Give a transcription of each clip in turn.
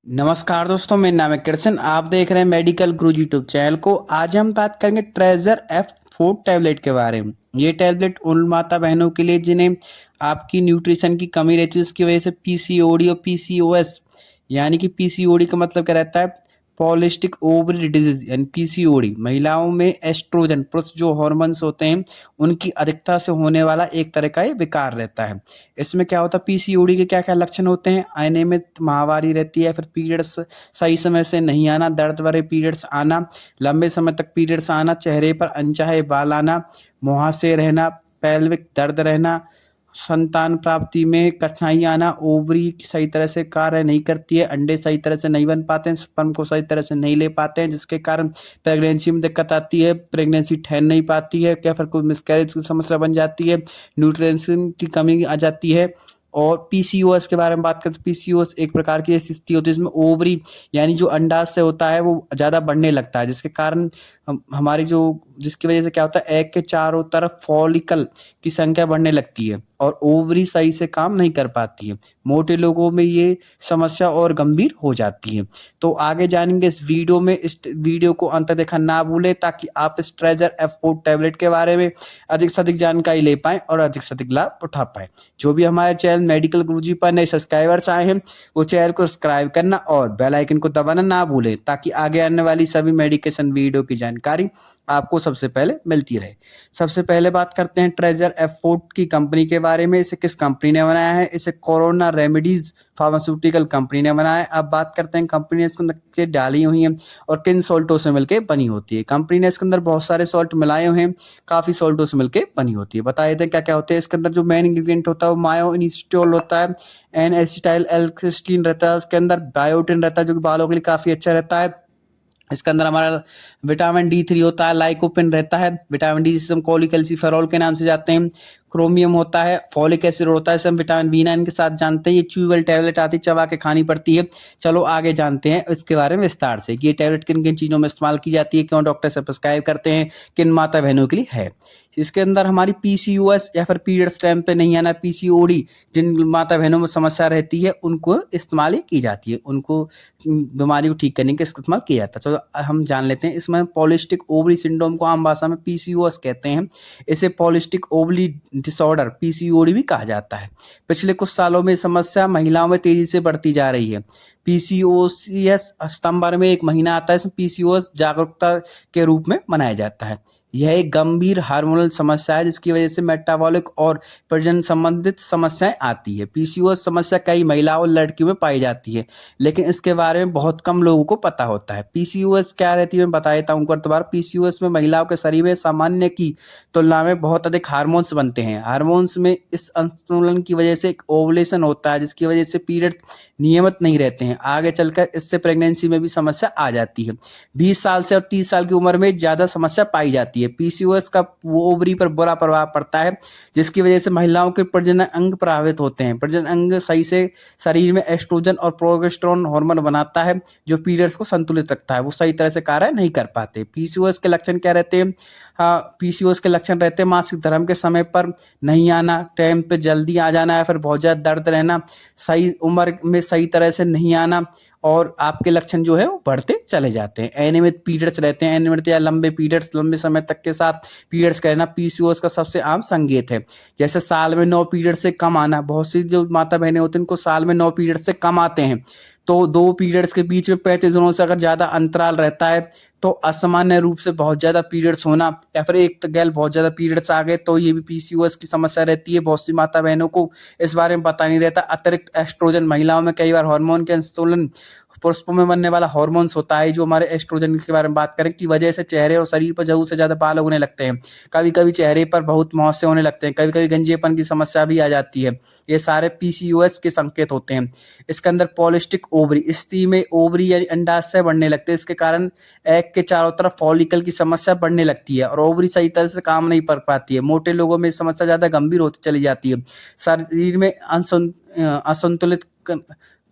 नमस्कार दोस्तों, मेरा नाम है कृष्ण। आप देख रहे हैं मेडिकल गुरुजी यूट्यूब चैनल को। आज हम बात करेंगे ट्रेजर F4 टैबलेट के बारे में। ये टैबलेट उन माता बहनों के लिए जिन्हें आपकी न्यूट्रिशन की कमी रहती है, उसकी वजह से पीसीओडी और पीसीओएस, यानी कि पीसीओडी का मतलब क्या रहता है, पॉलिस्टिक ओवरी डिजीज, यानी पीसीओडी। महिलाओं में एस्ट्रोजन पुरुष जो हॉर्मोन्स होते हैं उनकी अधिकता से होने वाला एक तरह का ये विकार रहता है। इसमें क्या होता है, पीसीओडी के क्या क्या लक्षण होते हैं, अनियमित माहवारी रहती है, फिर पीरियड्स सही समय से नहीं आना, दर्द भरे पीरियड्स आना, लंबे समय तक पीरियड्स आना, चेहरे पर अनचाहे बाल आना, मुहासे रहना, पेल्विक दर्द रहना, संतान प्राप्ति में कठिनाई आना, ओवरी सही तरह से कार्य नहीं करती है, अंडे सही तरह से नहीं बन पाते हैं, स्पर्म को सही तरह से नहीं ले पाते हैं, जिसके कारण प्रेगनेंसी में दिक्कत आती है, प्रेगनेंसी ठहर नहीं पाती है, क्या फिर कोई मिसकैरेज की समस्या बन जाती है, न्यूट्रिशन की कमी आ जाती है। और पीसीओएस के बारे में बात करें तो पीसीओएस एक प्रकार की ऐसी स्थिति होती है जिसमें ओवरी यानी जो अंडाशय होता है वो ज़्यादा बढ़ने लगता है, जिसके कारण हमारी जो जिसकी वजह से क्या होता है, एग के चारों तरफ फॉलिकल की संख्या बढ़ने लगती है और ओवरी सही से काम नहीं कर पाती है। मोटे लोगों में ये समस्या और गंभीर हो जाती है। तो आगे जानेंगे इस वीडियो में। इस वीडियो को अंत तक देखना ना भूलें ताकि आप इस ट्रेजर F4 टैबलेट के बारे में अधिक से अधिक जानकारी ले पाएं और अधिक से अधिक लाभ उठा पाएं। जो भी हमारे चैनल मेडिकल गुरुजी पर नए सब्सक्राइबर्स आए हैं वो चैनल को सब्सक्राइब करना और बेल आइकन को दबाना ना भूलें ताकि आगे आने वाली सभी मेडिकेशन वीडियो की जानकारी आपको सबसे पहले मिलती रहे। सबसे पहले बात करते हैं ट्रेजर F4 की कंपनी के बारे में। इसे किस कंपनी ने बनाया है? इसे कोरोना रेमेडीज फार्मास्यूटिकल कंपनी ने बनाया है। अब बात करते हैं कंपनी ने इसके अंदर डाली हुई है और किन सॉल्टों से मिलकर बनी होती है। कंपनी ने इसके अंदर बहुत सारे सॉल्ट मिलाए हुए हैं, काफी सॉल्टों से मिलकर बनी होती है। बता देते हैं क्या क्या होते हैं इसके अंदर। जो मेन इंग्रेडिएंट होता है वो मायो इनिस्टोल होता है, एन एसिटाइल एल्सिस्टीन रहता है, इसके अंदर बायोटिन रहता है जो कि बालों के लिए काफी अच्छा रहता है। इसके अंदर हमारा विटामिन D3 होता है, लाइकोपिन रहता है, विटामिन डी जिसे हम कोलिकैल्सिफेरॉल के नाम से जाते हैं, क्रोमियम होता है, फॉलिक एसिड होता है, इसे हम विटामिन B9 के साथ जानते हैं। ये च्यूबल टैबलेट आती है, चबा के खानी पड़ती है। चलो आगे जानते हैं इसके बारे में विस्तार से कि ये टैबलेट किन किन चीज़ों में इस्तेमाल की जाती है, क्यों डॉक्टर से प्रिस्क्राइब करते हैं, किन माता बहनों के लिए है। इसके अंदर हमारी पीसीओएस या फिर पीरियड्स टाइम पे नहीं आना, पीसीओडी जिन माता बहनों में समस्या रहती है उनको इस्तेमाल ही की जाती है, उनको बीमारी को ठीक करने के इस्तेमाल किया जाता है। तो हम जान लेते हैं इसमें पॉलिस्टिक ओवरी सिंड्रोम को आम भाषा में पीसीओएस कहते हैं। इसे पॉलिस्टिक ओवरी डिसऑर्डर पीसीओडी भी कहा जाता है। पिछले कुछ सालों में समस्या महिलाओं में तेजी से बढ़ती जा रही है। पीसीओएस सितंबर में एक महीना आता है, इसमें पीसीओएस जागरूकता के रूप में मनाया जाता है। यह एक गंभीर हार्मोनल समस्या है जिसकी वजह से मेटाबॉलिक और प्रजनन संबंधित समस्याएं आती है। पीसीओएस समस्या कई महिलाओं और लड़कियों में पाई जाती है, लेकिन इसके बारे में बहुत कम लोगों को पता होता है। पीसीओएस क्या रहती है मैं बता देता हूँ दोबारा। पीसीओएस में महिलाओं के शरीर में सामान्य की तुलना में बहुत अधिक हार्मोन्स बनते हैं। हार्मोन्स में इस असंतुलन की वजह से एक ओवुलेशन होता है जिसकी वजह से पीरियड नियमित नहीं रहते हैं। आगे चलकर इससे प्रेगनेंसी में भी समस्या आ जाती है। 20 साल से और 30 साल की उम्र में ज़्यादा समस्या पाई जाती है। पीसीओएस का ओवरी पर बुरा प्रभाव पड़ता है जिसकी वजह से महिलाओं के प्रजनन अंग प्रभावित होते हैं। प्रजनन अंग सही से शरीर में एस्ट्रोजन और प्रोजेस्टेरोन हार्मोन बनाता है जो पीरियड्स को संतुलित रखता है, वो सही तरह से कार्य नहीं कर पाते। पीसीओएस के लक्षण क्या रहते हैं? पीसीओएस के लक्षण रहते हैं मासिक धर्म के समय पर नहीं आना, टाइम पे जल्दी आ जाना या फिर बहुत ज़्यादा दर्द रहना, सही उम्र में सही तरह से नहीं आना और आपके लक्षण जो है वो बढ़ते चले जाते हैं। अनियमित पीरियड्स रहते हैं, अनियमित या लंबे पीरियड्स लंबे समय तक के साथ पीरियड्स का रहना पीसीओएस का सबसे आम संकेत है। जैसे साल में 9 पीरियड से कम आना, बहुत सी जो माता बहनें होती हैं उनको साल में 9 पीरियड से कम आते हैं, तो 2 पीरियड्स के बीच में 35 दिनों से अगर ज़्यादा अंतराल रहता है तो असामान्य रूप से बहुत ज़्यादा पीरियड्स होना या फिर एक गैल बहुत ज़्यादा पीरियड्स आ गए तो ये भी पीसीओएस की समस्या रहती है। बहुत सी माता बहनों को इस बारे में पता नहीं रहता। अतिरिक्त एस्ट्रोजन महिलाओं में कई बार हार्मोन के संतुलन पुरुषों में बनने वाला हार्मोन्स होता है जो हमारे एस्ट्रोजन के बारे में बात करें की वजह से चेहरे और शरीर पर जरूर से ज़्यादा बाल होने लगते हैं। कभी कभी चेहरे पर बहुत मुहासे होने लगते हैं, कभी कभी गंजेपन की समस्या भी आ जाती है। ये सारे पीसीओएस के संकेत होते हैं। इसके अंदर पॉलिस्टिक ओवरी स्त्री में ओवरी यानी अंडाशय बढ़ने लगते हैं, इसके कारण एग के चारों तरफ फॉलिकल की समस्या बढ़ने लगती है और ओवरी सही तरह से काम नहीं कर पाती है। मोटे लोगों में समस्या ज़्यादा गंभीर होती चली जाती है। शरीर में असंतुलित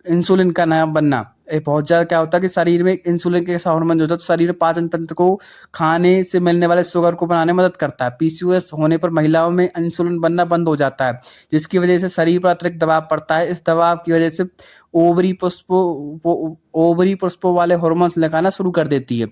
इंसुलिन का ना बनना, ये बहुत ज़्यादा क्या होता है कि शरीर में इंसुलिन के ऐसा हार्मोन जो होता है तो शरीर में पाचन तंत्र को खाने से मिलने वाले शुगर को बनाने में मदद करता है। पीसीओएस होने पर महिलाओं में इंसुलिन बनना बंद हो जाता है, जिसकी वजह से शरीर पर अतिरिक्त दबाव पड़ता है। इस दबाव की वजह से ओवरी पुष्पों वाले हार्मोन्स लगाना शुरू कर देती है।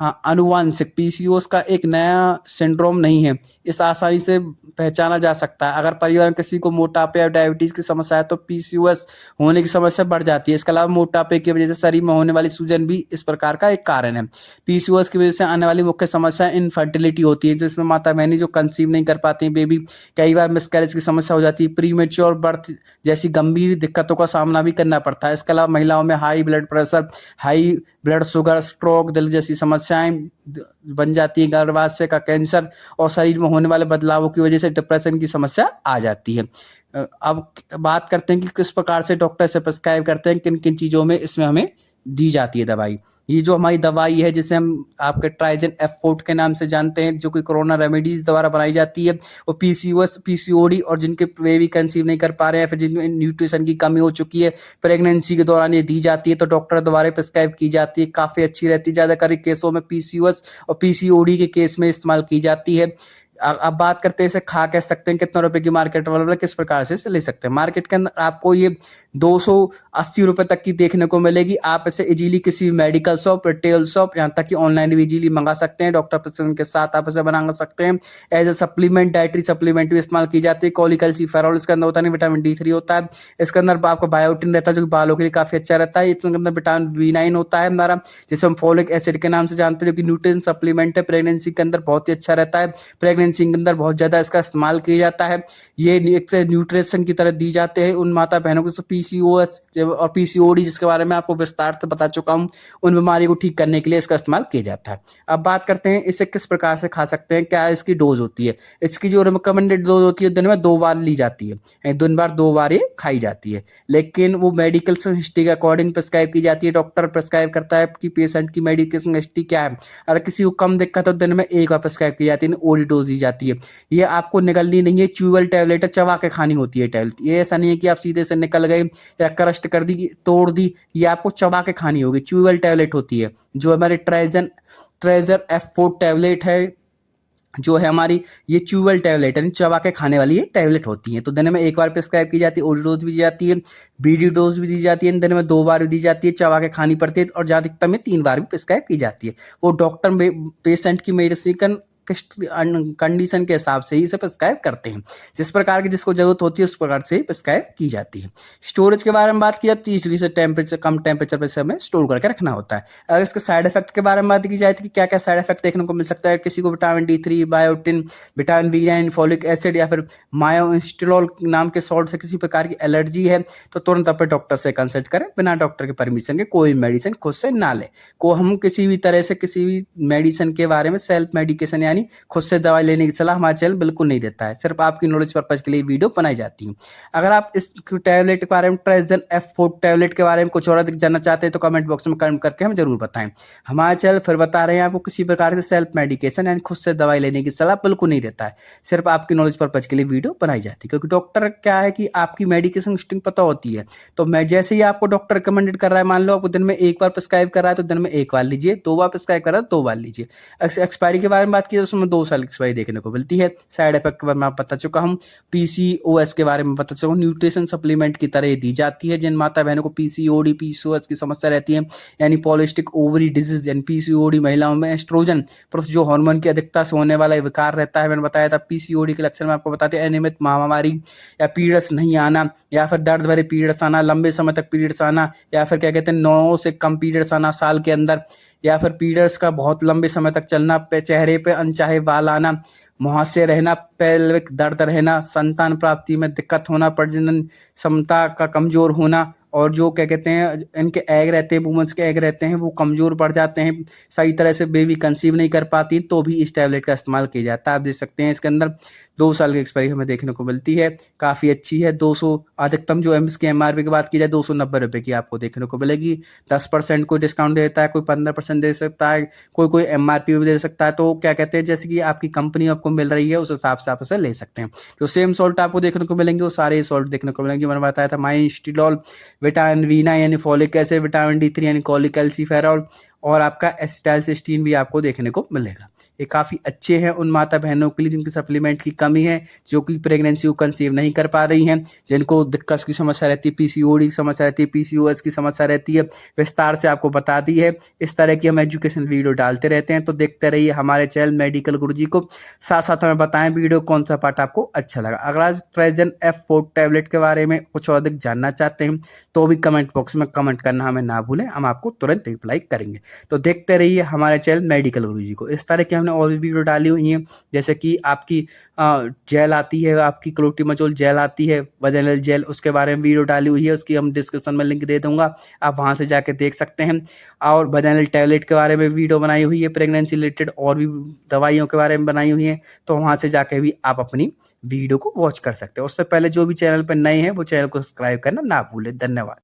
हाँ, आनुवांशिक पीसीओएस का एक नया सिंड्रोम नहीं है, इस आसानी से पहचाना जा सकता है। अगर परिवार में किसी को मोटापे या डायबिटीज की समस्या है तो पीसीओएस होने की समस्या बढ़ जाती है। इसके अलावा मोटापे की वजह से शरीर में होने वाली सूजन भी इस प्रकार का एक कारण है। पीसीओएस की वजह से आने वाली मुख्य समस्या इनफर्टिलिटी होती है, जिसमें माता बहनी जो कंसीव नहीं कर पाती हैं बेबी, कई बार मिसकैरेज की समस्या हो जाती है, प्रीमेच्योर बर्थ जैसी गंभीर दिक्कतों का सामना भी करना पड़ता है। इसके अलावा महिलाओं में high blood pressure, high blood sugar, stroke, दिल जैसी समस्याएं बन जाती है, गर्भाशय का कैंसर और शरीर में होने वाले बदलावों की वजह से डिप्रेशन की समस्या आ जाती है। अब बात करते हैं कि किस प्रकार से डॉक्टर से प्रिस्क्राइब करते हैं, किन किन चीज़ों में इसमें हमें दी जाती है दवाई। ये जो हमारी दवाई है जिसे हम आपके ट्राइजन F4 के नाम से जानते हैं, जो कि कोरोना रेमेडीज द्वारा बनाई जाती है, वो पीसीओएस, पीसीओडी और जिनके बेबी कंसीव नहीं कर पा रहे हैं, फिर जिनमें न्यूट्रिशन की कमी हो चुकी है, प्रेगनेंसी के दौरान ये दी जाती है तो डॉक्टर द्वारा प्रिस्क्राइब की जाती है। काफ़ी अच्छी रहती है, ज़्यादातर केसों में पीसीओएस और पीसीओडी के केस में इस्तेमाल की जाती है। अब बात करते हैं इसे खा कह सकते हैं, कितना रुपए की मार्केट वाला किस प्रकार से इसे ले सकते हैं। मार्केट के अंदर आपको ये 280 रुपए तक की देखने को मिलेगी। आप इसे इजीली किसी भी मेडिकल शॉप, रिटेल शॉप, यहाँ तक कि ऑनलाइन भी इजीली मंगा सकते हैं। डॉक्टर प्रिस्क्रिप्शन के साथ आप इसे बना सकते हैं। As a supplement, dietary supplement भी इस्तेमाल की जाती है। कॉलिकल्सीफेरॉल इसके अंदर होता है, विटामिन D3 होता है। इसके अंदर आपका बायोटिन रहता है जो कि बालों के लिए काफी अच्छा रहता है। इसके अंदर विटामिन B9 होता है हमारा, जिसे हम फॉलिक एसिड के नाम से जानते हैं, जो कि न्यूट्रिशन सप्लीमेंट है। प्रेगनेंसी के अंदर बहुत ही अच्छा रहता है, प्रेगनेंसी के अंदर बहुत ज्यादा इसका इस्तेमाल किया जाता है। ये एक न्यूट्रिशन की तरह दी जाते हैं उन माता बहनों को पीसीओएस और पीसीओडी, जिसके बारे में आपको विस्तार से बता चुका हूं, उन बीमारी को ठीक करने के लिए इसका इस्तेमाल किया जाता है। अब बात करते हैं इसे किस प्रकार से खा सकते हैं, क्या इसकी डोज होती है। इसकी जो रिकमेंडेड डोज होती है दिन में 2 बार ली जाती है, दिन भर 2 बार ये खाई जाती है, लेकिन वो मेडिकल हिस्ट्री के अकॉर्डिंग प्रिस्क्राइब की जाती है। डॉक्टर प्रिस्क्राइब करता है कि पेशेंट की मेडिकेशन हिस्ट्री क्या है। अगर किसी को कम दिक्कत हो दिन में 1 बार प्रिस्क्राइब की जाती है, ओडी डोज दी जाती है। ये आपको निगलनी नहीं है, च्यूबल टैबलेट है, चबा के खानी होती है टैबलेट। ये ऐसा नहीं है कि आप सीधे से निकल गए या क्रस्ट कर दी, तोड़ दी, ये आपको चबा के खानी होगी। च्यूबल टैबलेट होती है, जो हमारे ट्रेजर F4 टैबलेट है, जो है हमारी ये च्यूबल टैबलेट है, चबा के खाने वाली ये टैबलेट होती है। तो दिन में 1 बार प्रिस्क्राइब की जाती है, ओडी डोज भी दी जाती है, बीडी डोज भी दी जाती है, दिन में 2 बार भी दी जाती है, चबा के खानी पड़ती है, और अधिकतम में 3 बार भी प्रिस्क्राइब की जाती है। वो डॉक्टर पेशेंट की मेडिसिन कंडीशन के हिसाब से ही इसे प्रिस्क्राइब करते हैं। जिस प्रकार की जिसको जरूरत होती है उस प्रकार से प्रिस्क्राइब की जाती है। स्टोरेज के बारे में बात की जाए, 30 डिग्री से टेम्परेचर, कम टेम्परेचर पर इसे हमें स्टोर करके रखना होता है। अगर इसके साइड इफेक्ट के बारे में बात की जाए तो क्या क्या साइड इफेक्ट देखने को मिल सकता है। किसी को vitamin D3, biotin, vitamin B9, folic acid या फिर मायोइंस्टिलोल नाम के सॉल्ट से किसी प्रकार की एलर्जी है तो तुरंत अपने डॉक्टर से कंसल्ट करें। बिना डॉक्टर के परमिशन के कोई मेडिसिन खुद से ना ले। को हम किसी भी तरह से किसी भी मेडिसिन के बारे में सेल्फ मेडिकेशन यानी खुद से दवाई लेने की सलाह हमारा चैनल बिल्कुल नहीं देता है। सिर्फ आपकी नॉलेज पर्पज के लिए वीडियो बनाई जाती है। अगर आप इस टैबलेट के बारे में, ट्राइजन F4 टैबलेट के बारे में कुछ और अधिक जानना चाहते हैं तो कमेंट बॉक्स में कमेंट करके हमें जरूर बताएं। हमारा चैनल फिर बता रहे हैं आपको किसी प्रकार से सेल्फ मेडिकेशन यानी खुद से दवाई लेने की सलाह बिल्कुल नहीं देता है। सिर्फ आपकी नॉलेज पर्पज के लिए वीडियो बनाई जाती है, क्योंकि डॉक्टर क्या है कि आपकी मेडिकेशन हिस्ट्री पता होती है। तो मैं जैसे ही आपको डॉक्टर रिकमेंडेड कर रहा है, मान लो आपको दिन में 1 बार प्रिस्क्राइब कर रहा है तो दिन में 1 बार लीजिए, 2 बार प्रिस्क्राइब कर रहा है 2 बार लीजिए। एक्सपायरी के बारे में बात की तो उसमें 2 साल की एक्सपायरी देखने को मिलती है। साइड इफेक्ट के बारे में आप बता चुका हूं, पीसीओएस के बारे में बता चुका हूं, न्यूट्रिशन सप्लीमेंट की तरह दी जाती है। जिन माता बहनों को पीसीओडी, पीसीओएस की समस्या रहती है यानी पॉलिस्टिक ओवरी डिजीज यानी पीसीओडी, महिलाओं में एस्ट्रोजन जो हार्मोन की अधिकता से होने वाला विकार रहता है। मैंने बताया था पीसीओडी के लक्षण में आपको बताते हैं अनियमित महामारी या पीरियड्स नहीं आना, या फिर दर्द भरे पीरियड्स आना, लंबे समय तक पीरियड्स आना, या फिर क्या कहते हैं 9 से कम पीरियड्स आना साल के अंदर, या फिर पीरियड्स का बहुत लंबे समय तक चलना, चेहरे पे अनचाहे बाल आना, मुहासे रहना, पेल्विक दर्द रहना, संतान प्राप्ति में दिक्कत होना, प्रजनन क्षमता का कमजोर होना, और जो क्या कहते हैं इनके एग रहते हैं, वुमेन्स के एग रहते हैं वो कमजोर पड़ जाते हैं, सही तरह से बेबी कंसीव नहीं कर पाती, तो भी इस टैबलेट का इस्तेमाल किया जाता है। आप देख सकते हैं इसके अंदर 2 साल की एक्सपायरी हमें देखने को मिलती है, काफ़ी अच्छी है। 200 अधिकतम जो इसकी MRP की बात की जाए 290 रुपये की आपको देखने को मिलेगी। 10% कोई डिस्काउंट देता है, कोई 15% दे सकता है, कोई MRP भी दे सकता है। तो क्या कहते हैं जैसे कि आपकी कंपनी आपको मिल रही है उस हिसाब से आप इसे ले सकते हैं। जो सेम सॉल्ट आपको देखने को मिलेंगे वो सारे सॉल्ट देखने को मिलेंगे। मैंने बताया था माइस्टिलॉल, विटामिन वीना यानी फॉलिक एसिड, विटामिन D3 यानी कोलिकैल्सिफेरॉल और आपका एसिटाइलसिस्टीन भी आपको देखने को मिलेगा। ये काफ़ी अच्छे हैं उन माता बहनों के लिए जिनकी सप्लीमेंट की कमी है, जो कि प्रेगनेंसी को कंसीव नहीं कर पा रही हैं, जिनको दिक्कत की समस्या रहती है, PCOD की समस्या रहती है, PCOS की समस्या रहती है। विस्तार से आपको बता दी है। इस तरह की हम एजुकेशन वीडियो डालते रहते हैं, तो देखते रहिए हमारे चैनल मेडिकल गुरुजी को। साथ साथ हमें बताएं वीडियो कौन सा पार्ट आपको अच्छा लगा। अगर आज ट्राइजन F4 टैबलेट के बारे में कुछ और अधिक जानना चाहते हैं तो भी कमेंट बॉक्स में कमेंट करना हमें ना भूलें, हम आपको तुरंत रिप्लाई करेंगे। तो देखते रहिए हमारे चैनल मेडिकल गुरुजी को। इस तरह की हमने और भी वीडियो डाली हुई हैं, जैसे कि आपकी जेल आती है, आपकी क्लोटिमाजोल जेल आती है, वजाइनल जेल, उसके बारे में वीडियो डाली हुई है, उसकी हम डिस्क्रिप्शन में लिंक दे दूंगा, आप वहां से जाके देख सकते हैं। और वजाइनल टैबलेट के बारे में वीडियो बनाई हुई है, प्रेगनेंसी रिलेटेड और भी दवाइयों के बारे में बनाई हुई है, तो वहां से जाके भी आप अपनी वीडियो को वॉच कर सकते हैं। उससे पहले जो भी चैनल पर नए हैं वो चैनल को सब्सक्राइब करना ना भूलें। धन्यवाद।